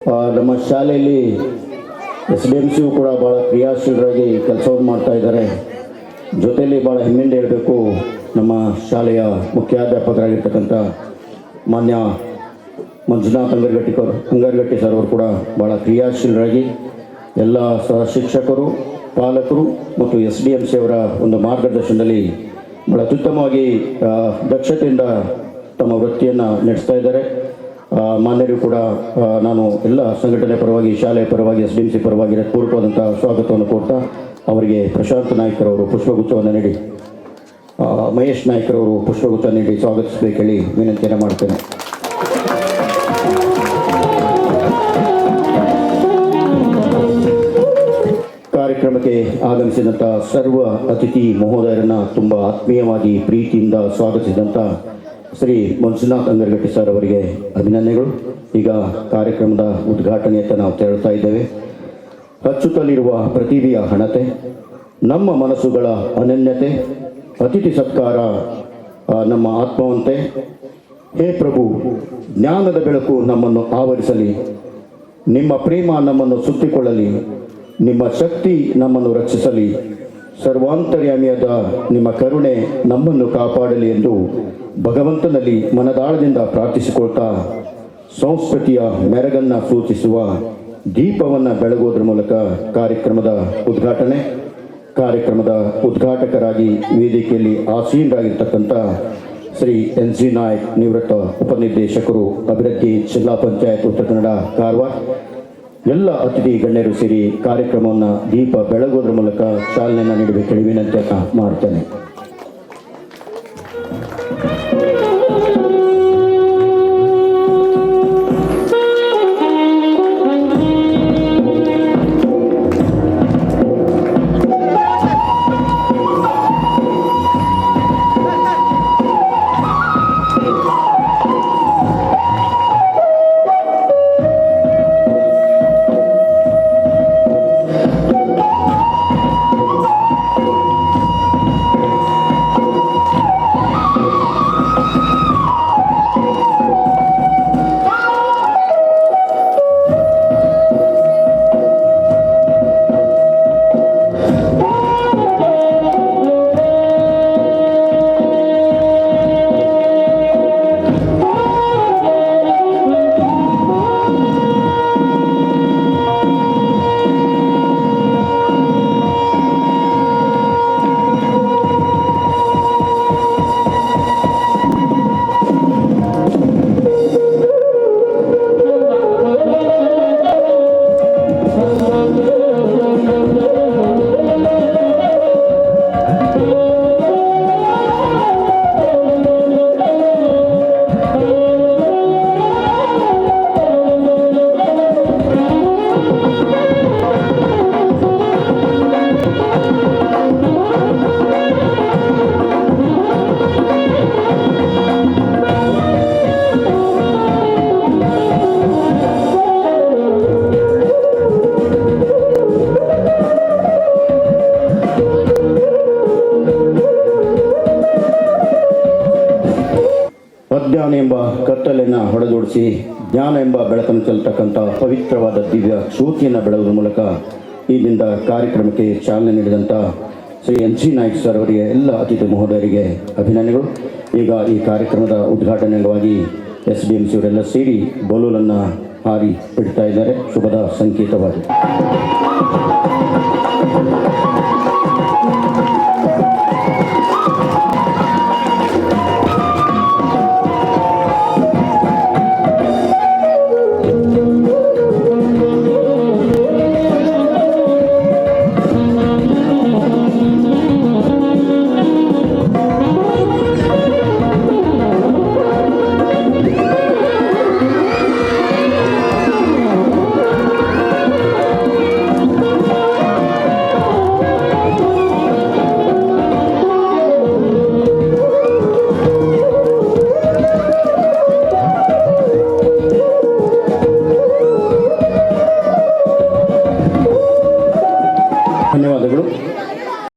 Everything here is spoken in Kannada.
ನಮ್ಮ ಶಾಲೆಯಲ್ಲಿ SDMC ಕೂಡ ಭಾಳ ಕ್ರಿಯಾಶೀಲರಾಗಿ ಕೆಲಸವನ್ನು ಮಾಡ್ತಾ ಇದ್ದಾರೆ. ಜೊತೆಯಲ್ಲಿ ಭಾಳ ಹೆಮ್ಮೆಯಿಂದ ಹೇಳಬೇಕು, ನಮ್ಮ ಶಾಲೆಯ ಮುಖ್ಯಾಧ್ಯಾಪಕರಾಗಿರ್ತಕ್ಕಂಥ ಮಾನ್ಯ ಮಂಜುನಾಥ್ ಅಂಗರ್ಗಟ್ಟಿ ಸರ್ ಅವರು ಕೂಡ ಭಾಳ ಕ್ರಿಯಾಶೀಲರಾಗಿ ಎಲ್ಲ ಸಹ ಶಿಕ್ಷಕರು, ಪಾಲಕರು ಮತ್ತು SDMC ಅವರ ಒಂದು ಮಾರ್ಗದರ್ಶನದಲ್ಲಿ ಭಾಳ ಅತ್ಯುತ್ತಮವಾಗಿ ದಕ್ಷತೆಯಿಂದ ತಮ್ಮ ವೃತ್ತಿಯನ್ನು ನಡೆಸ್ತಾ ಇದ್ದಾರೆ. ಮಾನ್ಯರು ಕೂಡ ನಾನು ಎಲ್ಲ ಸಂಘಟನೆ ಪರವಾಗಿ, ಶಾಲೆಯ ಪರವಾಗಿ, SDMC ಪರವಾಗಿ ಪೂರ್ವಕವಾದಂಥ ಸ್ವಾಗತವನ್ನು ಕೊಡ್ತಾ ಅವರಿಗೆ ಪ್ರಶಾಂತ್ ನಾಯ್ಕರವರು ಪುಷ್ಪಗುಚ್ಛವನ್ನು ನೀಡಿ, ಮಹೇಶ್ ನಾಯ್ಕರವರು ಪುಷ್ಪಗುಚ್ಛ ನೀಡಿ ಸ್ವಾಗತಿಸಬೇಕು ಹೇಳಿ ವಿನಂತಿಯನ್ನು ಮಾಡ್ತೇನೆ. ಕಾರ್ಯಕ್ರಮಕ್ಕೆ ಆಗಮಿಸಿದಂಥ ಸರ್ವ ಅತಿಥಿ ಮಹೋದಯರನ್ನು ತುಂಬ ಆತ್ಮೀಯವಾಗಿ ಪ್ರೀತಿಯಿಂದ ಸ್ವಾಗತಿಸಿದಂಥ ಶ್ರೀ ಮಂಜುನಾಥ್ ಅಂಗರ್ಗಟ್ಟಿ ಸರ್ ಅವರಿಗೆ ಅಭಿನಂದನೆಗಳು. ಈಗ ಕಾರ್ಯಕ್ರಮದ ಉದ್ಘಾಟನೆಯತ್ತ ನಾವು ತೆರಳುತ್ತಾ ಇದ್ದೇವೆ. ಅಚ್ಚುತ್ತಲಿರುವ ಪ್ರತಿಭೆಯ ಹಣತೆ, ನಮ್ಮ ಮನಸ್ಸುಗಳ ಅನನ್ಯತೆ, ಅತಿಥಿ ಸತ್ಕಾರ ನಮ್ಮ ಆತ್ಮವಂತೆ. ಹೇ ಪ್ರಭು, ಜ್ಞಾನದ ಬೆಳಕು ನಮ್ಮನ್ನು ಆವರಿಸಲಿ, ನಿಮ್ಮ ಪ್ರೇಮ ನಮ್ಮನ್ನು ಸುತ್ತಿಕೊಳ್ಳಲಿ, ನಿಮ್ಮ ಶಕ್ತಿ ನಮ್ಮನ್ನು ರಕ್ಷಿಸಲಿ, ಸರ್ವಾಂತರ್ಯಾಮಿಯಾದ ನಿಮ್ಮ ಕರುಣೆ ನಮ್ಮನ್ನು ಕಾಪಾಡಲಿ ಎಂದು ಭಗವಂತನಲ್ಲಿ ಮನದಾಳದಿಂದ ಪ್ರಾರ್ಥಿಸಿಕೊಳ್ತಾ ಸಂಸ್ಕೃತಿಯ ಮೆರಗನ್ನು ಸೂಚಿಸುವ ದೀಪವನ್ನು ಬೆಳಗೋದ್ರ ಮೂಲಕ ಕಾರ್ಯಕ್ರಮದ ಉದ್ಘಾಟಕರಾಗಿ ವೇದಿಕೆಯಲ್ಲಿ ಆಸೀನರಾಗಿರ್ತಕ್ಕಂಥ ಶ್ರೀ NC ನಾಯ್ಕ್, ನಿವೃತ್ತ ಉಪನಿರ್ದೇಶಕರು, ಅಭಿವೃದ್ಧಿ, ಜಿಲ್ಲಾ ಪಂಚಾಯತ್, ಉತ್ತರ ಕನ್ನಡ, ಕಾರವಾರ, ಎಲ್ಲ ಅತಿಥಿ ಗಣ್ಯರು ಸೇರಿ ಕಾರ್ಯಕ್ರಮವನ್ನು ದೀಪ ಬೆಳಗೋದ್ರ ಮೂಲಕ ಚಾಲನೆಯನ್ನು ನೀಡಬೇಕು ವಿನಂತಿಯನ್ನು ಮಾಡ್ತೇನೆ. ಅಜ್ಞಾನ ಎಂಬ ಕತ್ತಲೆಯನ್ನು ಹೊಡೆದೋಡಿಸಿ ಜ್ಞಾನ ಎಂಬ ಬೆಳಕನ್ನು ಚೆಲ್ಲತಕ್ಕಂಥ ಪವಿತ್ರವಾದ ದಿವ್ಯ ಜ್ಯೋತಿಯನ್ನು ಬೆಳಗುವ ಮೂಲಕ ಈ ದಿನದ ಕಾರ್ಯಕ್ರಮಕ್ಕೆ ಚಾಲನೆ ನೀಡಿದಂಥ ಶ್ರೀ NC ನಾಯ್ಕ್ ಸರ್ ಅವರಿಗೆ, ಎಲ್ಲ ಅತಿಥಿ ಮಹೋದಯರಿಗೆ ಅಭಿನಂದನೆಗಳು. ಈಗ ಈ ಕಾರ್ಯಕ್ರಮದ ಉದ್ಘಾಟನೆ ಅಂಗವಾಗಿ SDMC ಅವರೆಲ್ಲ ಸೇರಿ ಬಲೂನನ್ನು ಹಾರಿ ಬಿಡ್ತಾ ಇದ್ದಾರೆ. ಶುಭದ ಸಂಕೇತವಾಗಿದೆ.